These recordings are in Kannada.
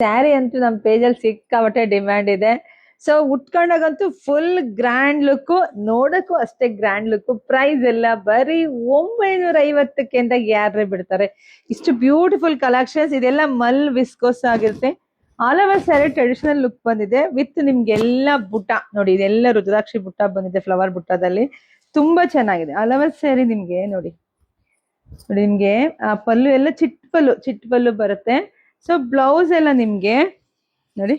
ಸ್ಯಾರಿ ಅಂತೂ ನಮ್ಮ ಪೇಜಲ್ಲಿ ಸಿಕ್ಕಾಪಟ್ಟೆ ಡಿಮ್ಯಾಂಡ್ ಇದೆ. ಸೊ ಉಟ್ಕೊಂಡಾಗಂತೂ ಫುಲ್ ಗ್ರ್ಯಾಂಡ್ ಲುಕ್, ನೋಡಕ್ಕೂ ಅಷ್ಟೇ ಗ್ರ್ಯಾಂಡ್ ಲುಕ್. ಪ್ರೈಸ್ ಎಲ್ಲ ಬರೀ 950ಕ್ಕೆ ಅಂತ ಯಾರೇ ಬಿಡ್ತಾರೆ. ಇಷ್ಟು ಬ್ಯೂಟಿಫುಲ್ ಕಲೆಕ್ಷನ್ಸ್. ಇದೆಲ್ಲ ಮಲ್ ವಿಸ್ಕೋಸ್ ಆಗಿರುತ್ತೆ. All over sari traditional look ಬಂದಿದೆ ವಿತ್ ನಿಮ್ಗೆಲ್ಲ ಬುಟ್ಟ ನೋಡಿ, ಇದೆಲ್ಲ ರುದ್ರಾಕ್ಷಿ ಬುಟ್ಟ ಬಂದಿದೆ ಫ್ಲವರ್ ಬುಟ್ಟದಲ್ಲಿ. ತುಂಬಾ ಚೆನ್ನಾಗಿದೆ. ಆಲ್ ಓವರ್ ಸ್ಯಾರಿ ನಿಮ್ಗೆ ನೋಡಿ ನಿಮ್ಗೆ ಪಲ್ಲು ಎಲ್ಲ ಚಿಟ್ ಪಲ್ಲು ಬರುತ್ತೆ. ಸೊ ಬ್ಲೌಸ್ ಎಲ್ಲ ನಿಮ್ಗೆ ನೋಡಿ,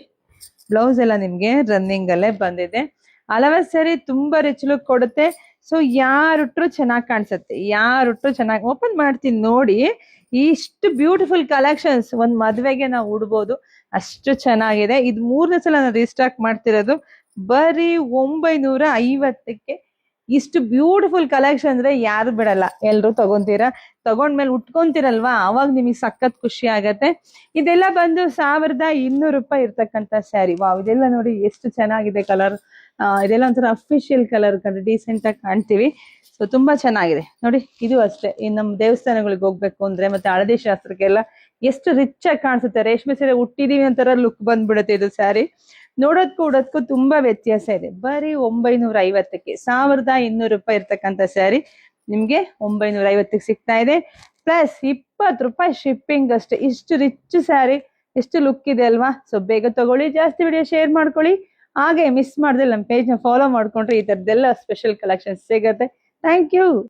ಬ್ಲೌಸ್ ಎಲ್ಲ ನಿಮ್ಗೆ ರನ್ನಿಂಗ್ ಅಲ್ಲೇ ಬಂದಿದೆ. ಹಲವ ಸರಿ ತುಂಬಾ ರಿಚ್ ಲುಕ್ ಕೊಡುತ್ತೆ. ಸೊ ಯಾರುಟ್ರು ಚೆನ್ನಾಗಿ ಕಾಣಿಸುತ್ತೆ, ಯಾರುಟ್ರು ಚೆನ್ನಾಗಿ. ಓಪನ್ ಮಾಡ್ತೀನಿ ನೋಡಿ, ಇಷ್ಟು ಬ್ಯೂಟಿಫುಲ್ ಕಲೆಕ್ಷನ್ಸ್ ಒಂದ್ ಮದ್ವೆಗೆ ನಾವು ಉಡ್ಬೋದು, ಅಷ್ಟು ಚೆನ್ನಾಗಿದೆ. ಇದು 3ನೇ ಸಲ ನಾನು ರೀಸ್ಟಾಕ್ ಮಾಡ್ತಿರೋದು. ಬರೀ 950ಕ್ಕೆ ಇಷ್ಟು ಬ್ಯೂಟಿಫುಲ್ ಕಲೆಕ್ಷನ್ ಅಂದ್ರೆ ಯಾರು ಬಿಡಲ್ಲ, ಎಲ್ರು ತಗೊಂತೀರಾ. ತಗೊಂಡ್ಮೇಲೆ ಉಟ್ಕೊಂತೀರಲ್ವಾ, ಅವಾಗ ನಿಮಗೆ ಸಖತ್ ಖುಷಿ ಆಗತ್ತೆ. ಇದೆಲ್ಲ ಬಂದು 1200 ರೂಪಾಯಿ ಇರ್ತಕ್ಕಂಥ ಸ್ಯಾರಿ. ವಾವ್, ಇದೆಲ್ಲ ನೋಡಿ ಎಷ್ಟು ಚೆನ್ನಾಗಿದೆ ಕಲರ್. ಇದೆಲ್ಲ ಒಂಥರ ಅಫಿಷಿಯಲ್ ಕಲರ್ ಕಂಡ್ರೆ ಡೀಸೆಂಟ್ ಆಗಿ ಕಾಣ್ತೀವಿ. ಸೊ ತುಂಬಾ ಚೆನ್ನಾಗಿದೆ ನೋಡಿ. ಇದು ಅಷ್ಟೇ, ಇನ್ನು ನಮ್ಮ ದೇವಸ್ಥಾನಗಳಿಗೆ ಹೋಗ್ಬೇಕು ಅಂದ್ರೆ ಮತ್ತೆ ಹಳದಿ ಶಾಸ್ತ್ರಕ್ಕೆಲ್ಲ ಎಷ್ಟು ರಿಚ್ ಆಗಿ ಕಾಣಿಸುತ್ತೆ. ರೇಷ್ಮೆ ಸೀರೆ ಉಟ್ಟಿದೀವಿ ಅಂತಾರ ಲುಕ್ ಬಂದ್ಬಿಡುತ್ತೆ ಇದು ಸ್ಯಾರಿ. ನೋಡೋದಕ್ಕೂ ಉಡೋದಕ್ಕೂ ತುಂಬಾ ವ್ಯತ್ಯಾಸ ಇದೆ. ಬರೀ 950ಕ್ಕೆ 1200 ರೂಪಾಯಿ ಇರ್ತಕ್ಕಂಥ ಸ್ಯಾರಿ ನಿಮ್ಗೆ 950ಕ್ಕೆ ಸಿಗ್ತಾ ಇದೆ. ಪ್ಲಸ್ 20 ರೂಪಾಯಿ ಶಿಪ್ಪಿಂಗ್ ಅಷ್ಟೇ. ಇಷ್ಟು ರಿಚ್ ಸ್ಯಾರಿ, ಎಷ್ಟು ಲುಕ್ ಇದೆ ಅಲ್ವಾ. ಸೊ ಬೇಗ ತಗೊಳ್ಳಿ, ಜಾಸ್ತಿ ವಿಡಿಯೋ ಶೇರ್ ಮಾಡ್ಕೊಳ್ಳಿ. ಹಾಗೆ ಮಿಸ್ ಮಾಡ್ದೆ ನಮ್ಮ ಪೇಜ್ ನ ಫಾಲೋ ಮಾಡ್ಕೊಂಡ್ರೆ ಈ ತರದೆಲ್ಲ ಸ್ಪೆಷಲ್ ಕಲೆಕ್ಷನ್ಸ್ ಸಿಗತ್ತೆ. Thank you.